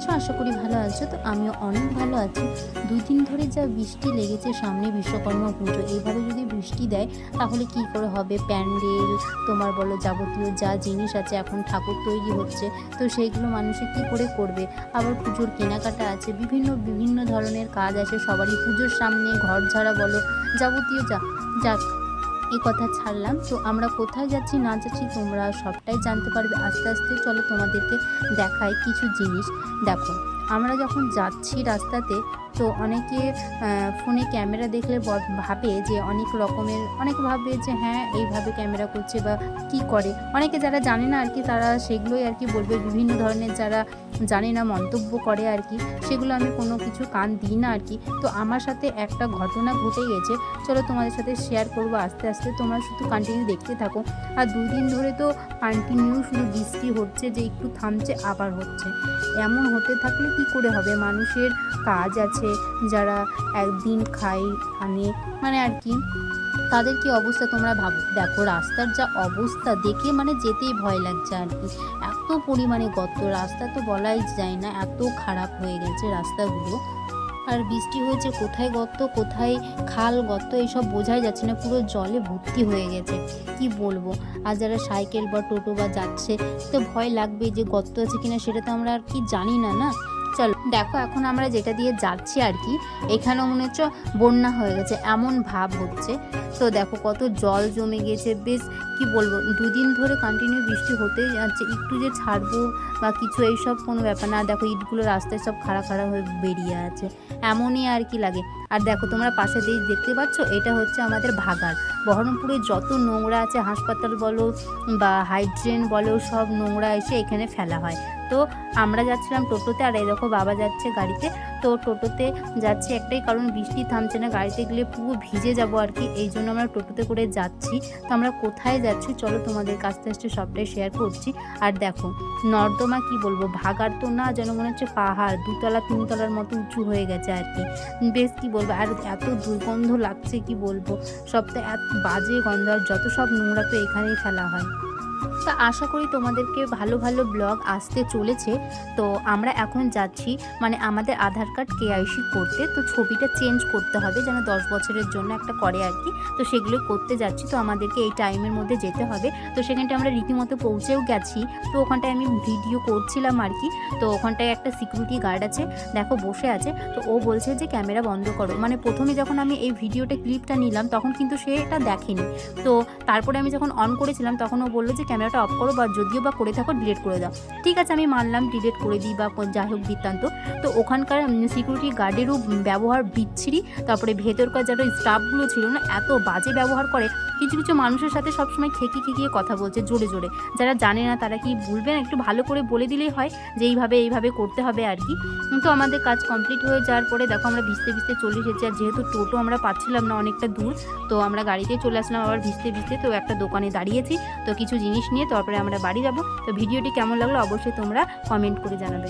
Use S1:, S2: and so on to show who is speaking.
S1: আছো? আশা করি ভালো আছো। তো আমিও অনেক ভালো আছি। ২ দিন ধরে যা বৃষ্টি লেগেছে, সামনে বিশ্বকর্মা পুজো। এইভাবে যদি বৃষ্টি দেয় তাহলে কি করে হবে? প্যান্ডেল তোমার বলো, যাবতীয় যা জিনিস আছে, এখন ঠাকুর তৈরি হচ্ছে, তো সেইগুলো মানুষে কি করে করবে? আবার পুজোর কেনাকাটা আছে, বিভিন্ন ধরনের কাজ আছে সবারই। পুজোর সামনে ঘর ঝাড়া বলো, যাবতীয় যাক, এই কথা ছাড়লাম। তো আমরা কোথায় যাচ্ছি না যাচ্ছি তোমরা সবটাই জানতে পারবে আস্তে আস্তে। চলো তোমাদেরকে দেখাই কিছু জিনিস। দেখো, আমরা যখন যাচ্ছি রাস্তাতে, তো অনেকে ফোনে ক্যামেরা দেখলে ভাবে যে অনেক ভাবে যে হ্যাঁ এইভাবে ক্যামেরা করছে বা কি করে। অনেকে যারা জানে না আর কি, তারা সেগুলোই আর কি বলবে। বিভিন্ন ধরনের যারা জানে না মন্তব্য করে আর কি, সেগুলো আমি কোনো কিছু কান দিই না আর কি। তো আমার সাথে একটা ঘটনা ঘটে গেছে, চলো তোমাদের সাথে শেয়ার করবো আস্তে আস্তে। তোমরা শুধু কন্টিনিউ দেখতে থাকো। আর 2 দিন ধরে তো কন্টিনিউ শুধু বৃষ্টি হচ্ছে, যে একটু থামছে আবার হচ্ছে। এমন হতে থাকলে কি করে হবে? মানুষের কাজ আছে, যারা একদিন খায় আনে মানে আর কি, তাদের কি অবস্থা তোমরা ভাবো। দেখো রাস্তার যা অবস্থা দেখে মানে যেতেই ভয় লাগছে আর কি। এত পরিমাণে গর্ত, রাস্তা তো বলাই যায় না, এত খারাপ হয়ে গেছে রাস্তাগুলো। আর বৃষ্টি হয়েছে, কোথায় গর্ত কোথায় খাল গর্ত এইসব বোঝাই যাচ্ছে না, পুরো জলে ভর্তি হয়ে গেছে, কি বলবো। আর যারা সাইকেল বা টোটো বা যাচ্ছে, তো ভয় লাগবে যে গর্ত আছে কিনা, সেটা তো আমরা আর কি জানি না না। চলো দেখো, এখন আমরা যেটা দিয়ে যাচ্ছি আর কি, এখানেও মনে হচ্ছে বন্যা হয়ে গেছে, এমন ভাব হচ্ছে। তো দেখো কত জল জমে গেছে, বেশ কি বলবো, 2 দিন ধরে কন্টিনিউ বৃষ্টি হতেই যাচ্ছে। একটু যে ছাড়বো বা কিছু এইসব কোনো ব্যাপার না। দেখো ইটগুলো রাস্তায় সব খাড়া খাড়া হয়ে বেরিয়ে আছে, এমনই আর কি লাগে। আর দেখো তোমরা পাশে দিয়ে দেখতে পাচ্ছ, এটা হচ্ছে আমাদের ভাগাড়। বহরমপুরে যত নোংরা আছে, হাসপাতাল বলো বা হাইড্রেন বলো, সব নোংরা এসে এখানে ফেলা হয়। তো আমরা যাচ্ছিলাম টোটোতে, আর এই দেখো বাবা যাচ্ছে গাড়িতে। তো টোটোতে যাচ্ছি একটাই কারণ, বৃষ্টি থামছে না, গাড়িতে গেলে পুরো ভিজে যাব আর কি, এই জন্য আমরা টোটোতে করে যাচ্ছি। তো আমরা কোথায় যাচ্ছি চলো তোমাদের আস্তে আস্তে সবটাই শেয়ার করছি। আর দেখো নর্দমা, কি বলবো, ভাগাড় তো না, যেন মনে হচ্ছে পাহাড় 2 তলা 3 তলার মতো উঁচু হয়ে গেছে আর কি। বেশ কি বলবো, আর এত দুর্গন্ধ লাগছে কি বলবো, সবটা এত বাজে গন্ধ, আর যত সব নোংরা তো এখানেই ফেলা হয়। তো আশা করি তোমাদেরকে ভালো ভালো ব্লগ আসতে চলেছে। তো আমরা এখন যাচ্ছি মানে আমাদের আধার কার্ড কেআইসি করতে, তো ছবিটা চেঞ্জ করতে হবে, যেন 10 বছরের জন্য একটা করে আর কি। তো সেগুলো করতে যাচ্ছি, তো আমাদেরকে এই টাইমের মধ্যে যেতে হবে। তো সেখানটা আমরা রীতিমতো পৌঁছেও গেছি। তো ওখানটায় আমি ভিডিও করছিলাম আর কি। তো ওখানটায় একটা সিকিউরিটি গার্ড আছে, দেখো বসে আছে। তো ও বলছে যে ক্যামেরা বন্ধ করো। মানে প্রথমে যখন আমি এই ভিডিওটা ক্লিপটা নিলাম, তখন কিন্তু সে এটা দেখেনি। তো তারপরে আমি যখন অন করেছিলাম, তখন ও বললো যে ক্যামেরাটা অফ করো, বা যদিও বা করে থাকো ডিলিট করে দাও। ঠিক আছে, আমি মানলাম ডিলিট করে দিই বা যাই হোক বৃত্তান্ত। তো ওখানকার সিকিউরিটি গার্ডেরও ব্যবহার বিচ্ছিরি। তারপরে ভেতরকার যারা স্টাফগুলো ছিল না, এত বাজে ব্যবহার করে। কিছু কিছু মানুষের সাথে সবসময় খেকিয়ে কথা বলছে জোরে জোরে। যারা জানে না তারা কি বলবে না, একটু ভালো করে বলে দিলেই হয় যে এইভাবে করতে হবে আর কি। তো আমাদের কাজ কমপ্লিট হয়ে যাওয়ার পরে দেখো আমরা ভিজতে ভিজতে চলে এসেছি। আর যেহেতু টোটো আমরা পাচ্ছিলাম না, অনেকটা দূর, তো আমরা গাড়িতেই চলে আসলাম আবার ভিজতে ভিজতে। তো একটা দোকানে দাঁড়িয়েছি, তো কিছু জিনিস নিয়ে তারপরে আমরা বাড়ি যাব। তো ভিডিওটি কেমন লাগলো অবশ্যই তোমরা কমেন্ট করে জানাবে।